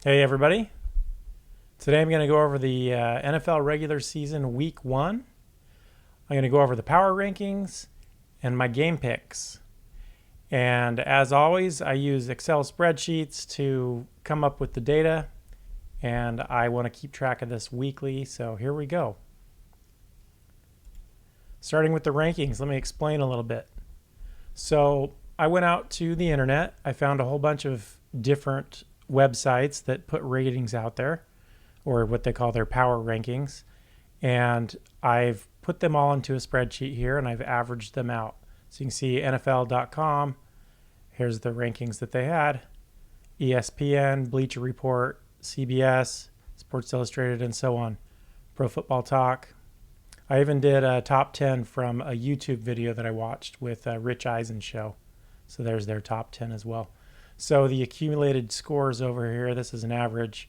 Hey everybody. Today I'm going to go over the NFL regular season week 1. I'm going to go over the power rankings and my game picks. And as always, I use Excel spreadsheets to come up with the data, and I want to keep track of this weekly, so here we go. Starting with the rankings, let me explain a little bit. So I went out to the internet. I found a whole bunch of different websites that put ratings out there, or what they call their power rankings. And I've put them all into a spreadsheet here and I've averaged them out. So you can see NFL.com. Here's the rankings that they had: ESPN, Bleacher Report, CBS, Sports Illustrated, and so on. Pro Football Talk. I even did a top 10 from a YouTube video that I watched with Rich Eisen show. So there's their top 10 as well. So the accumulated scores over here, this is an average.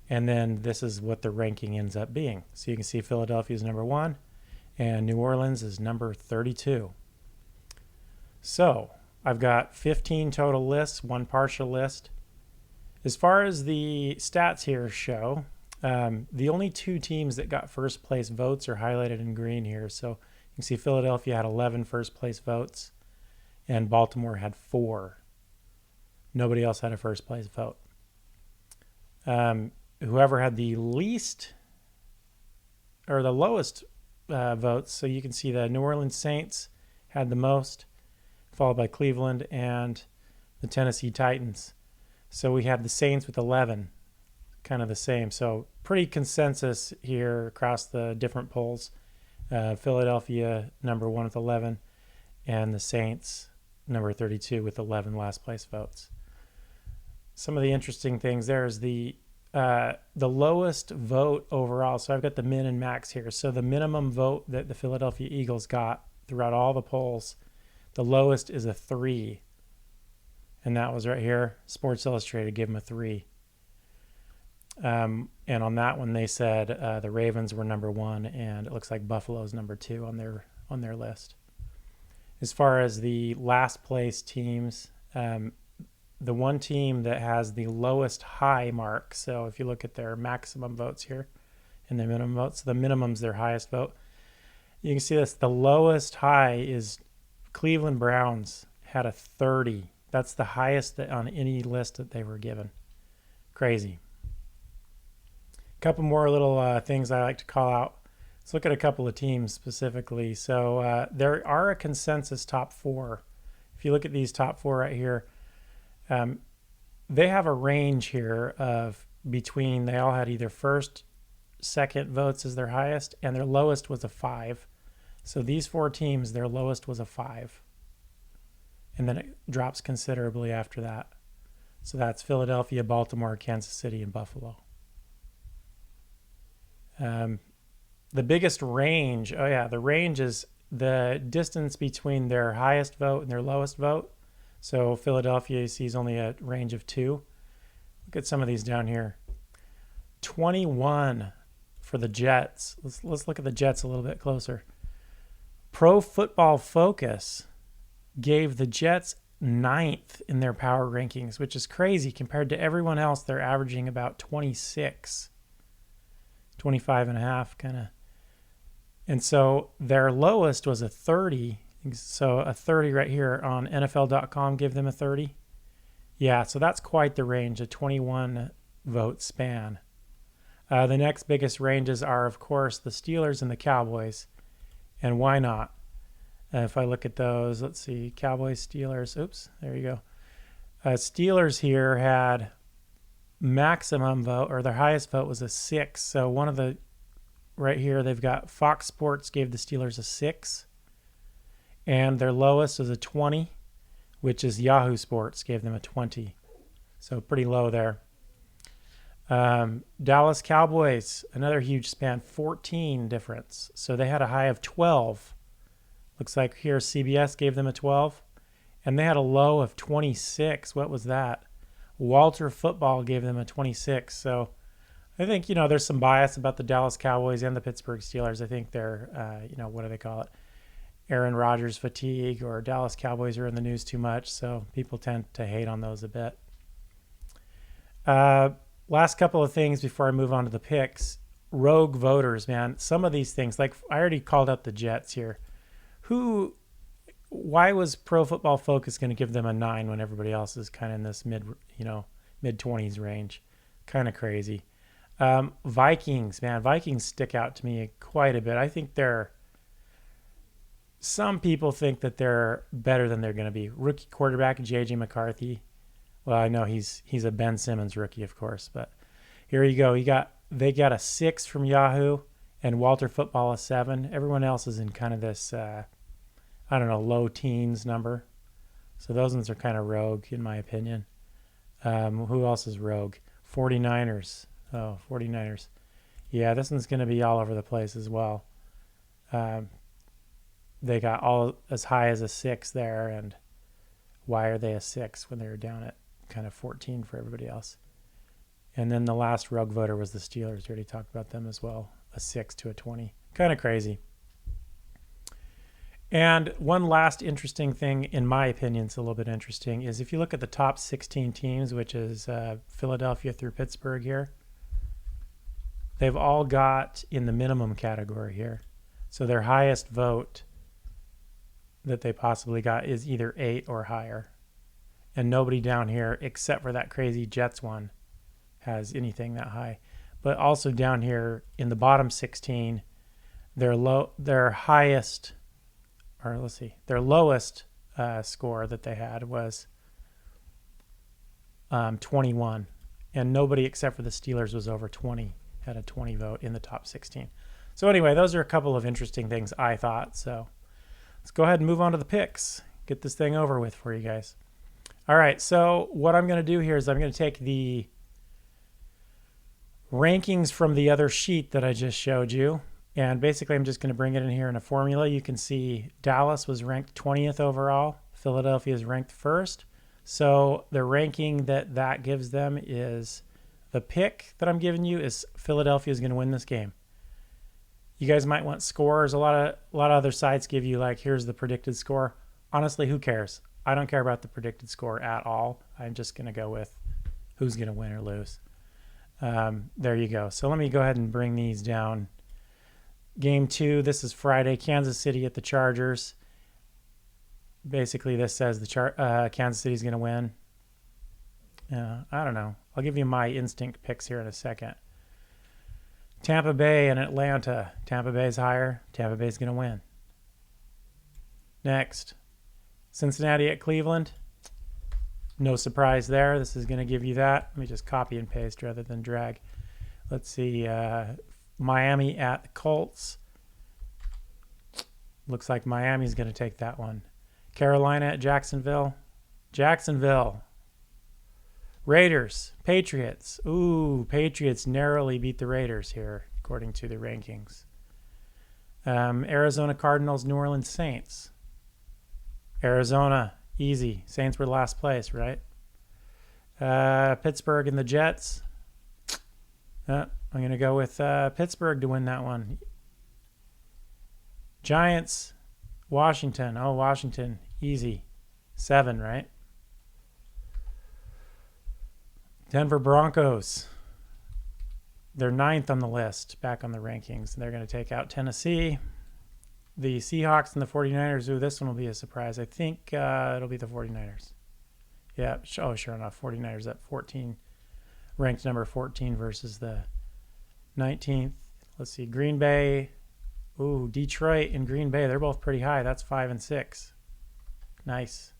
And then this is what the ranking ends up being. So you can see Philadelphia is number 1 and New Orleans is number 32. So I've got 15 total lists, 1 partial list. As far as the stats here show, the only 2 teams that got first place votes are highlighted in green here. So you can see Philadelphia had 11 first place votes and Baltimore had 4. Nobody else had a first place vote. Whoever had the least or the lowest votes, so you can see the New Orleans Saints had the most, followed by Cleveland and the Tennessee Titans. So we have the Saints with 11, kind of the same. So pretty consensus here across the different polls. Philadelphia number 1 with 11, and the Saints number 32 with 11 last place votes. Some of the interesting things there is the lowest vote overall. So I've got the min and max here. So the minimum vote that the Philadelphia Eagles got throughout all the polls, the lowest is a 3. And that was right here. Sports Illustrated gave them a 3. And on that one, they said the Ravens were number 1, and it looks like Buffalo's number 2 on their list. As far as the last place teams, the one team that has the lowest high mark, so if you look at their maximum votes here and their minimum votes, the minimum's their highest vote. You can see this, the lowest high is Cleveland Browns had a 30. That's the highest on any list that they were given. Crazy. A couple more little things I like to call out. Let's look at a couple of teams specifically. So there are a consensus top 4. If you look at these top 4 right here, they have a range here of between, they all had either first, second votes as their highest, and their lowest was a 5. So these 4 teams, their lowest was a 5. And then it drops considerably after that. So that's Philadelphia, Baltimore, Kansas City, and Buffalo. The biggest range, the range is the distance between their highest vote and their lowest vote. So Philadelphia, you see, is only a range of 2. Look at some of these down here. 21 for the Jets. Let's look at the Jets a little bit closer. Pro Football Focus gave the Jets 9th in their power rankings, which is crazy compared to everyone else. They're averaging about 26, 25 and a half kind of. And so their lowest was a 30. So a 30 right here on NFL.com gave them a 30. Yeah, so that's quite the range, a 21 vote span. The next biggest ranges are, of course, the Steelers and the Cowboys. And why not? If I look at those, let's see, Cowboys, Steelers. Oops, there you go. Steelers here had maximum vote, or their highest vote was a 6. So one of the, right here, they've got Fox Sports gave the Steelers a 6. And their lowest is a 20, which is Yahoo Sports gave them a 20. So pretty low there. Dallas Cowboys, another huge span, 14 difference. So they had a high of 12. Looks like here CBS gave them a 12. And they had a low of 26. What was that? Walter Football gave them a 26. So I think, there's some bias about the Dallas Cowboys and the Pittsburgh Steelers. I think they're, what do they call it? Aaron Rodgers fatigue, or Dallas Cowboys are in the news too much, so people tend to hate on those a bit. last couple of things before I move on to the picks. Rogue voters, man. Some of these things, like I already called out the Jets here. Why was Pro Football Focus going to give them a 9 when everybody else is kind of in this mid 20s range? Kind of crazy. Vikings, man. Vikings stick out to me quite a bit. I think some people think that they're better than they're going to be. Rookie quarterback J.J. McCarthy. Well, I know he's a Ben Simmons rookie, of course, but here you go. They got a 6 from Yahoo and Walter Football a 7. Everyone else is in kind of this I don't know, low teens number. So those ones are kind of rogue in my opinion. Who else is rogue? 49ers. Oh, 49ers. Yeah, this one's going to be all over the place as well. They got all as high as a 6 there, and why are they a 6 when they were down at kind of 14 for everybody else? And then the last rogue voter was the Steelers. We already talked about them as well. A 6 to a 20. Kind of crazy. And one last interesting thing, in my opinion, it's a little bit interesting, is if you look at the top 16 teams, which is Philadelphia through Pittsburgh here, they've all got in the minimum category here. So their highest vote that they possibly got is either 8 or higher. And nobody down here, except for that crazy Jets one, has anything that high. But also down here in the bottom 16, their lowest score that they had was 21, and nobody except for the Steelers was over 20, had a 20 vote in the top 16. So anyway, those are a couple of interesting things I thought. So let's go ahead and move on to the picks. Get this thing over with for you guys. All right, so what I'm going to do here is I'm going to take the rankings from the other sheet that I just showed you. And basically, I'm just going to bring it in here in a formula. You can see Dallas was ranked 20th overall. Philadelphia is ranked 1st. So the ranking that gives them is the pick that I'm giving you is Philadelphia is going to win this game. You guys might want scores. A lot of other sites give you like, here's the predicted score. Honestly, who cares? I don't care about the predicted score at all. I'm just going to go with who's going to win or lose. There you go. So let me go ahead and bring these down. Game 2, this is Friday, Kansas City at the Chargers. Basically, this says Kansas City's going to win. I don't know. I'll give you my instinct picks here in a second. Tampa Bay and Atlanta. Tampa Bay's higher. Tampa Bay's going to win. Next, Cincinnati at Cleveland. No surprise there. This is going to give you that. Let me just copy and paste rather than drag. Let's see. Miami at the Colts. Looks like Miami's going to take that one. Carolina at Jacksonville. Jacksonville. Raiders. Patriots. Ooh, Patriots narrowly beat the Raiders here, according to the rankings. Arizona Cardinals, New Orleans Saints. Arizona, easy. Saints were last place, right? Pittsburgh and the Jets. I'm going to go with Pittsburgh to win that one. Giants, Washington. Oh, Washington, easy. 7, right? Denver Broncos. They're 9th on the list, back on the rankings. They're going to take out Tennessee. The Seahawks and the 49ers. Ooh, this one will be a surprise. I think it'll be the 49ers. Yeah, oh, sure enough. 49ers at 14. Ranked number 14 versus the 19th. Let's see. Green Bay. Ooh, Detroit and Green Bay. They're both pretty high. That's 5 and 6. Nice.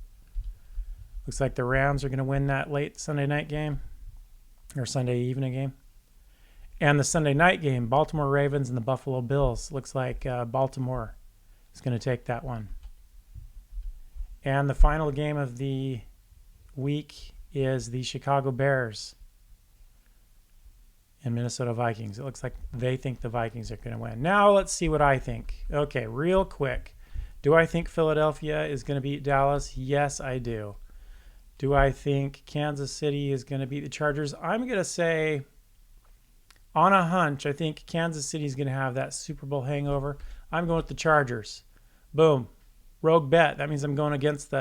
Looks like the Rams are going to win that late Sunday night game. Or Sunday evening game. And the Sunday night game, Baltimore Ravens and the Buffalo Bills. Looks like Baltimore is going to take that one. And the final game of the week is the Chicago Bears and Minnesota Vikings. It looks like they think the Vikings are going to win. Now let's see what I think. Okay, real quick. Do I think Philadelphia is going to beat Dallas? Yes, I do. Do I think Kansas City is going to beat the Chargers? I'm going to say, on a hunch, I think Kansas City is going to have that Super Bowl hangover. I'm going with the Chargers. Boom. Rogue bet. That means I'm going against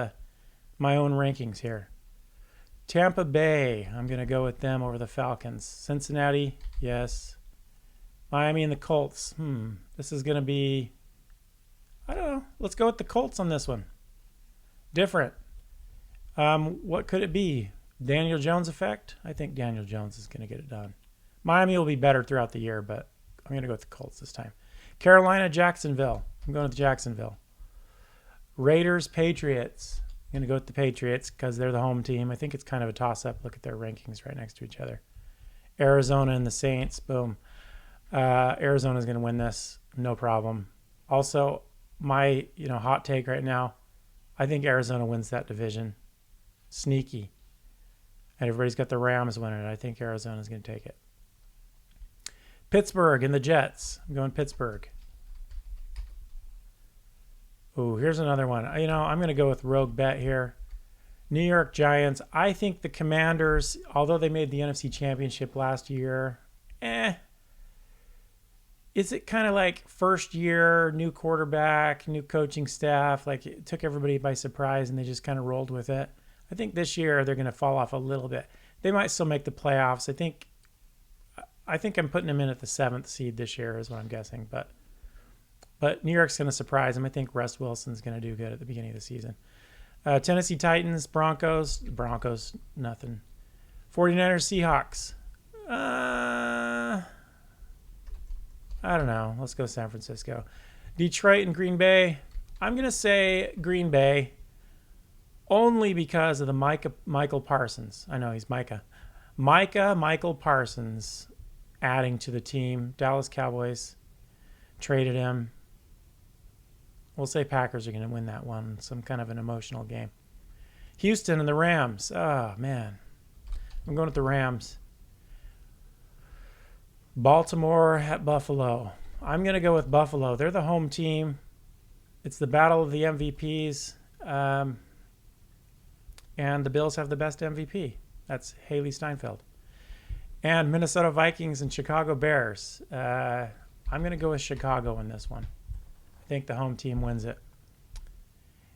my own rankings here. Tampa Bay, I'm going to go with them over the Falcons. Cincinnati, yes. Miami and the Colts. This is going to be, I don't know. Let's go with the Colts on this one. Different. What could it be? Daniel Jones effect? I think Daniel Jones is going to get it done. Miami will be better throughout the year, but I'm going to go with the Colts this time. Carolina, Jacksonville. I'm going with Jacksonville. Raiders, Patriots. I'm going to go with the Patriots because they're the home team. I think it's kind of a toss-up. Look at their rankings right next to each other. Arizona and the Saints. Boom. Arizona's going to win this. No problem. Also, my hot take right now, I think Arizona wins that division. Sneaky. And everybody's got the Rams winning it. I think Arizona's going to take it. Pittsburgh and the Jets. I'm going Pittsburgh. Oh, here's another one. I'm going to go with rogue bet here. New York Giants. I think the Commanders, although they made the NFC Championship last year, is it kind of like first year, new quarterback, new coaching staff? Like it took everybody by surprise and they just kind of rolled with it. I think this year they're going to fall off a little bit. They might still make the playoffs. I think I'm putting them in at the 7th seed this year is what I'm guessing. But New York's going to surprise them. I think Russ Wilson's going to do good at the beginning of the season. Tennessee Titans, Broncos, nothing. 49ers, Seahawks. I don't know. Let's go San Francisco. Detroit and Green Bay. I'm going to say Green Bay only because of the Michael Parsons. I know he's Micah. Michael Parsons adding to the team. Dallas Cowboys traded him. We'll say Packers are going to win that one. Some kind of an emotional game. Houston and the Rams. Oh, man. I'm going with the Rams. Baltimore at Buffalo. I'm going to go with Buffalo. They're the home team. It's the battle of the MVPs. And the Bills have the best MVP. That's Haley Steinfeld. And Minnesota Vikings and Chicago Bears. I'm going to go with Chicago in this one. I think the home team wins it.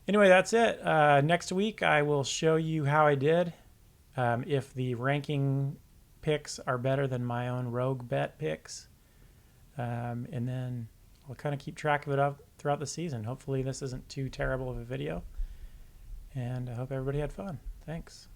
Anyway, that's it. Next week, I will show you how I did. If the ranking picks are better than my own rogue bet picks. And then I'll kind of keep track of it up throughout the season. Hopefully this isn't too terrible of a video. And I hope everybody had fun. Thanks.